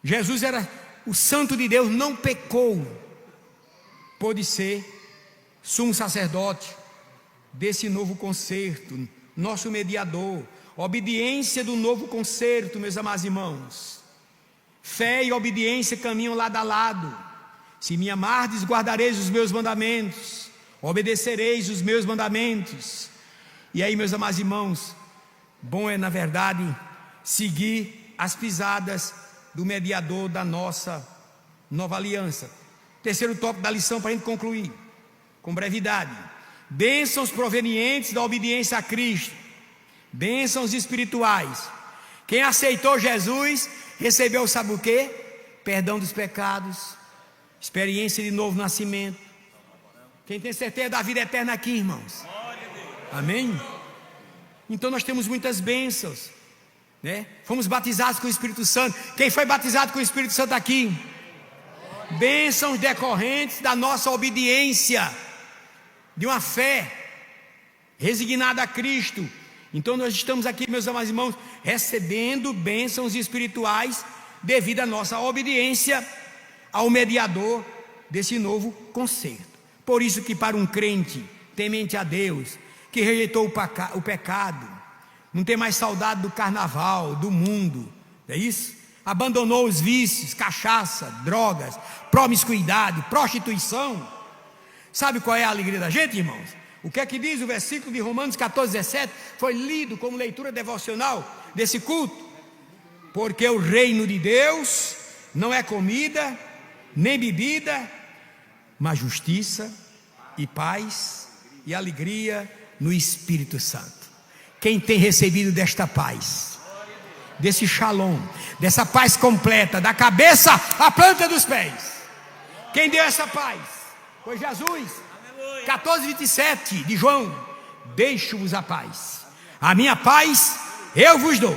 Jesus era o santo de Deus, não pecou. Pôde ser sumo sacerdote desse novo concerto, nosso mediador. Obediência do novo concerto, meus amados irmãos. Fé e obediência caminham lado a lado. Se me amardes, guardareis os meus mandamentos, obedecereis os meus mandamentos. E aí, meus amados irmãos, bom é, na verdade, seguir as pisadas do mediador da nossa nova aliança. Terceiro tópico da lição para a gente concluir, com brevidade: bênçãos provenientes da obediência a Cristo, bênçãos espirituais. Quem aceitou Jesus, recebeu, sabe o quê? Perdão dos pecados, experiência de novo nascimento. Quem tem certeza da vida eterna aqui, irmãos? Amém? Então nós temos muitas bênçãos, né? Fomos batizados com o Espírito Santo. Quem foi batizado com o Espírito Santo aqui? Bênçãos decorrentes da nossa obediência, de uma fé resignada a Cristo. Então nós estamos aqui, meus amados irmãos, recebendo bênçãos espirituais devido à nossa obediência ao mediador desse novo concerto. Por isso que para um crente temente a Deus, que rejeitou o pecado, não tem mais saudade do carnaval, do mundo, é isso? Abandonou os vícios, cachaça, drogas, promiscuidade, prostituição. Sabe qual é a alegria da gente, irmãos? O que é que diz o versículo de Romanos 14, 17? Foi lido como leitura devocional desse culto. Porque o reino de Deus não é comida, nem bebida, mas justiça e paz e alegria no Espírito Santo. Quem tem recebido desta paz, desse shalom, dessa paz completa, da cabeça à planta dos pés, quem deu essa paz? Foi Jesus. 14, 27 de João: deixo-vos a paz, a minha paz eu vos dou,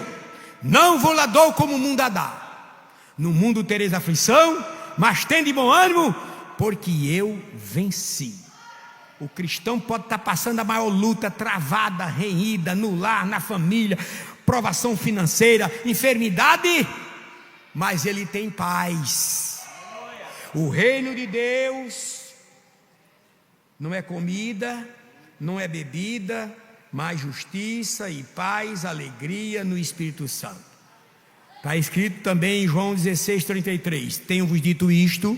não vos la dou como o mundo a dá. No mundo tereis aflição, mas tende bom ânimo, porque eu venci. O cristão pode estar passando a maior luta, travada, renhida, no lar, na família, provação financeira, enfermidade, mas ele tem paz. O reino de Deus não é comida, não é bebida, mas justiça e paz, alegria no Espírito Santo. Está escrito também em João 16:33: tenho-vos dito isto,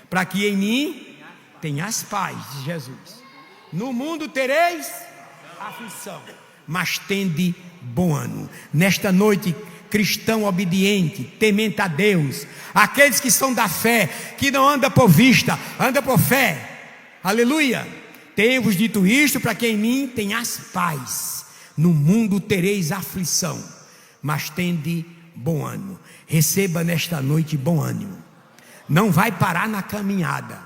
para que em mim tenhas paz, diz Jesus. No mundo tereis aflição, mas tende bom ânimo. Nesta noite, cristão obediente, temente a Deus, aqueles que são da fé, que não anda por vista, anda por fé, aleluia. Tenho-vos dito isto, para que em mim tenhas paz. No mundo tereis aflição, mas tende bom ânimo. Receba nesta noite bom ânimo. Não vai parar na caminhada.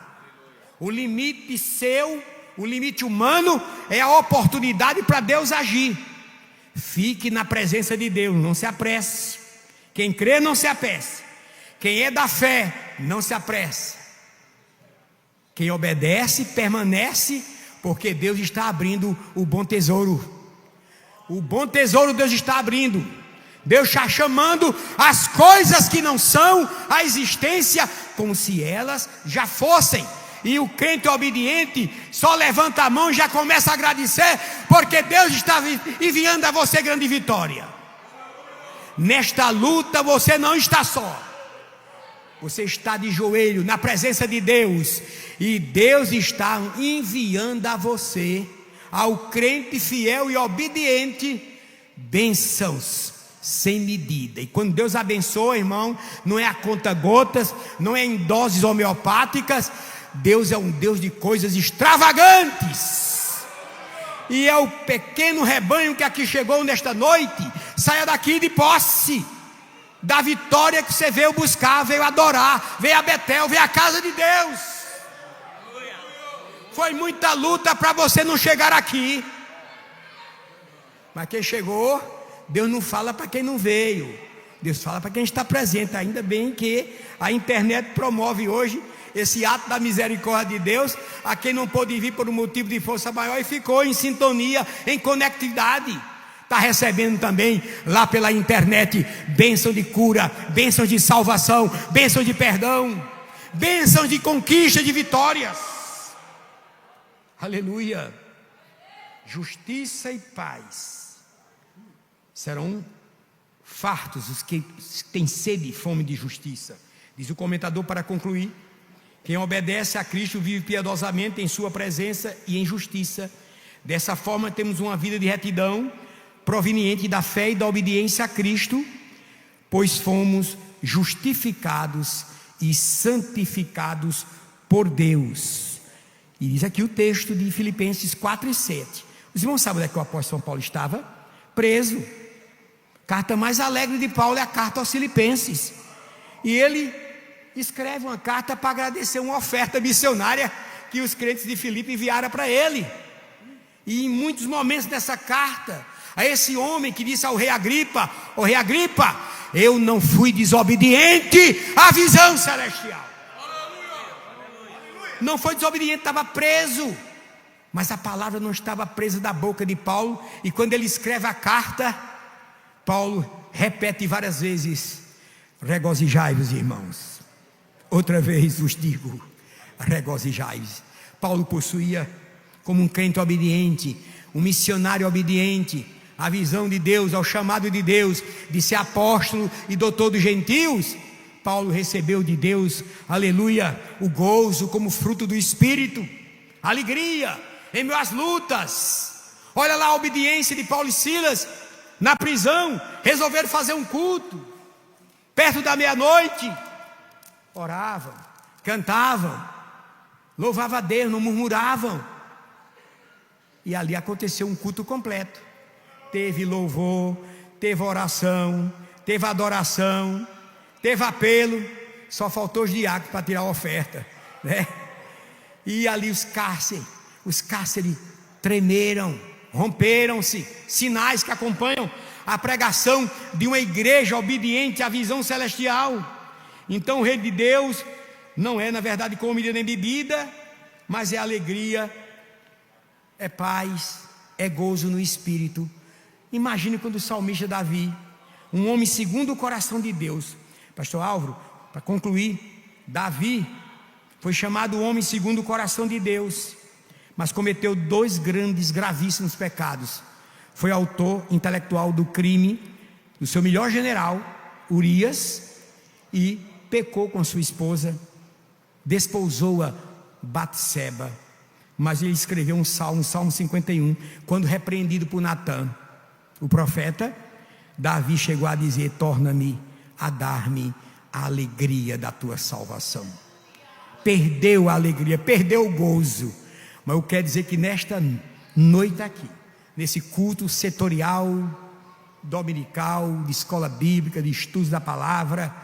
O limite seu, o limite humano, é a oportunidade para Deus agir. Fique na presença de Deus, não se apresse. Quem crê não se apresse. Quem é da fé não se apresse. Quem obedece permanece, porque Deus está abrindo o bom tesouro. O bom tesouro Deus está abrindo. Deus está chamando as coisas que não são à existência, como se elas já fossem. E o crente obediente só levanta a mão e já começa a agradecer, porque Deus está enviando a você grande vitória. Nesta luta você não está só. Você está de joelho na presença de Deus, e Deus está enviando a você, ao crente fiel e obediente, bênçãos sem medida. E quando Deus abençoa, irmão, não é a conta gotas, não é em doses homeopáticas. Deus é um Deus de coisas extravagantes. E é o pequeno rebanho que aqui chegou nesta noite. Saia daqui de posse da vitória que você veio buscar, veio adorar, veio a Betel, veio a casa de Deus. Foi muita luta para você não chegar aqui, mas quem chegou, Deus não fala para quem não veio, Deus fala para quem está presente. Ainda bem que a internet promove hoje esse ato da misericórdia de Deus a quem não pôde vir por um motivo de força maior e ficou em sintonia, em conectividade. Está recebendo também lá pela internet bênção de cura, bênção de salvação, bênção de perdão, bênção de conquista, de vitórias. Aleluia. Justiça e paz serão fartos os que têm sede e fome de justiça. Diz o comentador para concluir: quem obedece a Cristo vive piedosamente em sua presença e em justiça. Dessa forma temos uma vida de retidão, proveniente da fé e da obediência a Cristo, pois fomos justificados e santificados por Deus. E diz aqui o texto de Filipenses 4:7. Os irmãos sabem onde é que o apóstolo São Paulo estava? Preso. Carta mais alegre de Paulo é a carta aos Filipenses. E ele escreve uma carta para agradecer uma oferta missionária que os crentes de Filipe enviaram para ele. E em muitos momentos dessa carta, a esse homem que disse ao rei Agripa: ó rei Agripa, eu não fui desobediente à visão celestial. Não foi desobediente, estava preso. Mas a palavra não estava presa da boca de Paulo. E quando ele escreve a carta, Paulo repete várias vezes: regozijai-vos, irmãos. Outra vez vos digo, regozijai-vos. Paulo possuía, como um crente obediente, um missionário obediente, a visão de Deus, ao chamado de Deus, de ser apóstolo e doutor dos gentios. Paulo recebeu de Deus, aleluia, o gozo como fruto do Espírito, alegria em meio às lutas. Olha lá a obediência de Paulo e Silas na prisão. Resolveram fazer um culto perto da meia-noite, oravam, cantavam, louvavam a Deus, não murmuravam. E ali aconteceu um culto completo. Teve louvor, teve oração, teve adoração, teve apelo. Só faltou os diáconos para tirar a oferta, né? E ali os cárceres tremeram, romperam-se. Sinais que acompanham a pregação de uma igreja obediente à visão celestial. Então o reino de Deus não é na verdade comida nem bebida, mas é alegria, é paz, é gozo no Espírito. Imagine quando o salmista Davi, um homem segundo o coração de Deus. Pastor Álvaro, para concluir, Davi foi chamado o homem segundo o coração de Deus, mas cometeu dois grandes, gravíssimos pecados. Foi autor intelectual do crime do seu melhor general, Urias e pecou com sua esposa, desposou-a Batseba. Mas ele escreveu um salmo, Salmo 51, quando repreendido por Natã, o profeta. Davi chegou a dizer: torna-me a dar-me a alegria da tua salvação. Perdeu a alegria, perdeu o gozo. Mas eu quero dizer que nesta noite aqui, nesse culto setorial, dominical, de escola bíblica, de estudos da palavra,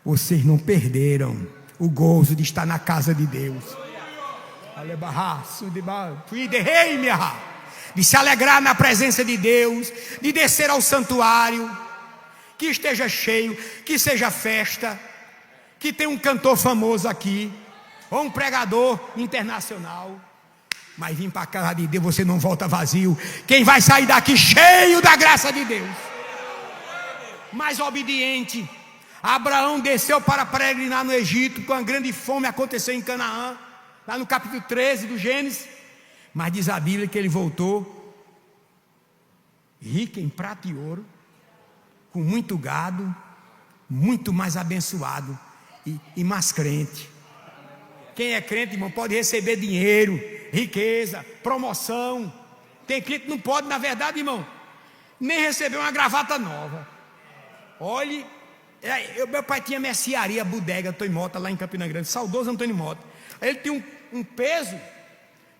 vocês não perderam o gozo de estar na casa de Deus, de se alegrar na presença de Deus, de descer ao santuário, que esteja cheio, que seja festa, que tenha um cantor famoso aqui, ou um pregador internacional, mas vir para a casa de Deus, você não volta vazio. Quem vai sair daqui cheio da graça de Deus, mais obediente. Abraão desceu para peregrinar no Egito, com a grande fome aconteceu em Canaã, lá no capítulo 13 do Gênesis. Mas diz a Bíblia que ele voltou rico em prata e ouro, com muito gado, muito mais abençoado e mais crente. Quem é crente, irmão, pode receber dinheiro, riqueza, promoção. Tem crente que não pode, na verdade, irmão, nem receber uma gravata nova. Olhe, meu pai tinha mercearia, bodega, Antônio Mota, lá em Campina Grande, saudoso Antônio Mota. Ele tinha um peso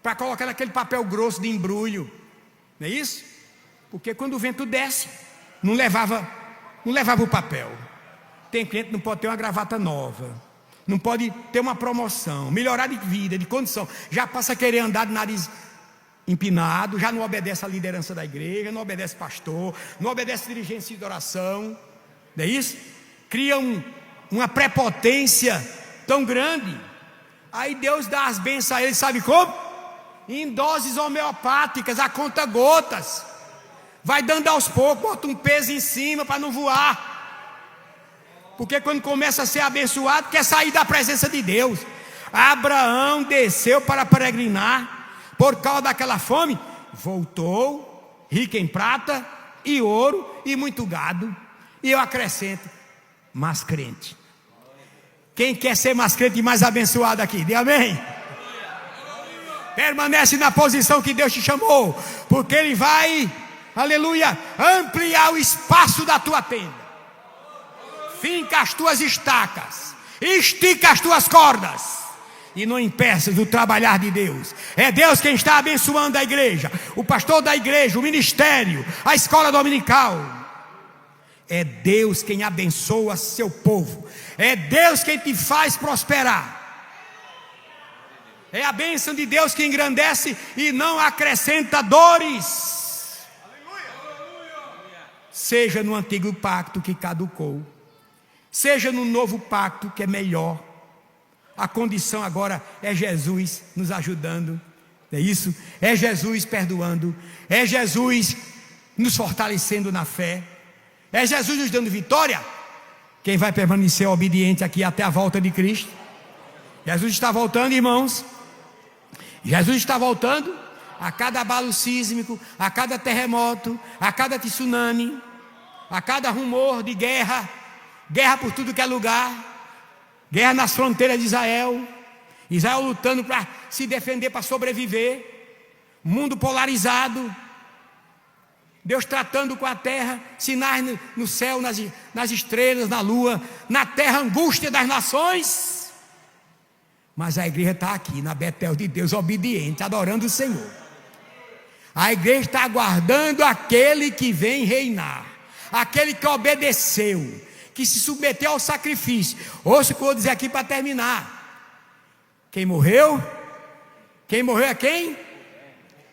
para colocar naquele papel grosso de embrulho, não é isso? Porque quando o vento desce, não levava o papel. Tem cliente que não pode ter uma gravata nova, não pode ter uma promoção, melhorar de vida, de condição, já passa a querer andar de nariz empinado, já não obedece à liderança da igreja, não obedece pastor, não obedece dirigência de oração, não é isso? Cria uma prepotência tão grande. Aí Deus dá as bênçãos a ele, sabe como? Em doses homeopáticas, a conta gotas, vai dando aos poucos, bota um peso em cima para não voar. Porque quando começa a ser abençoado, quer sair da presença de Deus. Abraão desceu para peregrinar, por causa daquela fome, voltou, rico em prata e ouro e muito gado. E eu acrescento, mais crente. Quem quer ser mais crente e mais abençoado aqui? Diga amém. Permanece na posição que Deus te chamou, porque Ele vai, aleluia, ampliar o espaço da tua tenda. Finca as tuas estacas, estica as tuas cordas, e não impeças do trabalhar de Deus. É Deus quem está abençoando a igreja, o pastor da igreja, o ministério, a escola dominical. É Deus quem abençoa seu povo, é Deus quem te faz prosperar. É a bênção de Deus que engrandece e não acrescenta dores. Seja no antigo pacto que caducou, seja no novo pacto que é melhor. A condição agora é Jesus nos ajudando, é isso? É Jesus perdoando, é Jesus nos fortalecendo na fé, é Jesus nos dando vitória. Quem vai permanecer obediente aqui até a volta de Cristo? Jesus está voltando, irmãos. Jesus está voltando. A cada abalo sísmico, a cada terremoto, a cada tsunami, a cada rumor de guerra, guerra por tudo que é lugar, guerra nas fronteiras de Israel, Israel lutando para se defender, para sobreviver, mundo polarizado, Deus tratando com a terra, sinais no céu, nas estrelas, na lua, na terra, angústia das nações. Mas a igreja está aqui na Betel de Deus, obediente, adorando o Senhor. A igreja está aguardando aquele que vem reinar, aquele que obedeceu, que se submeteu ao sacrifício. Ouça o que eu vou dizer aqui para terminar. Quem morreu? Quem morreu é quem?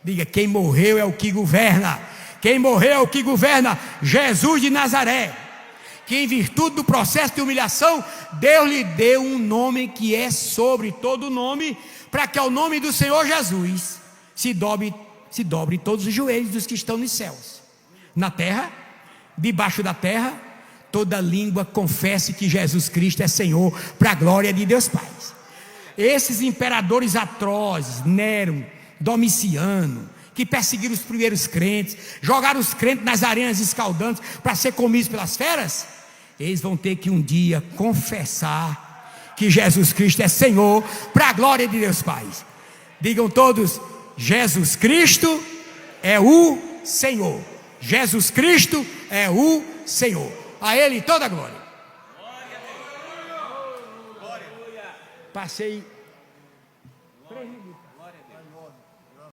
Diga, quem morreu é o que governa. Quem morreu é o que governa, Jesus de Nazaré, que em virtude do processo de humilhação, Deus lhe deu um nome que é sobre todo nome, para que ao nome do Senhor Jesus se dobre todos os joelhos dos que estão nos céus, na terra, debaixo da terra, toda língua confesse que Jesus Cristo é Senhor, para a glória de Deus Pai. Esses imperadores atrozes, Nero, Domiciano, que perseguiram os primeiros crentes, jogaram os crentes nas arenas escaldantes para ser comidos pelas feras, eles vão ter que um dia confessar que Jesus Cristo é Senhor, para a glória de Deus Pai. Digam todos: Jesus Cristo é o Senhor. Jesus Cristo é o Senhor. A Ele toda a glória. Passei 3 minutos.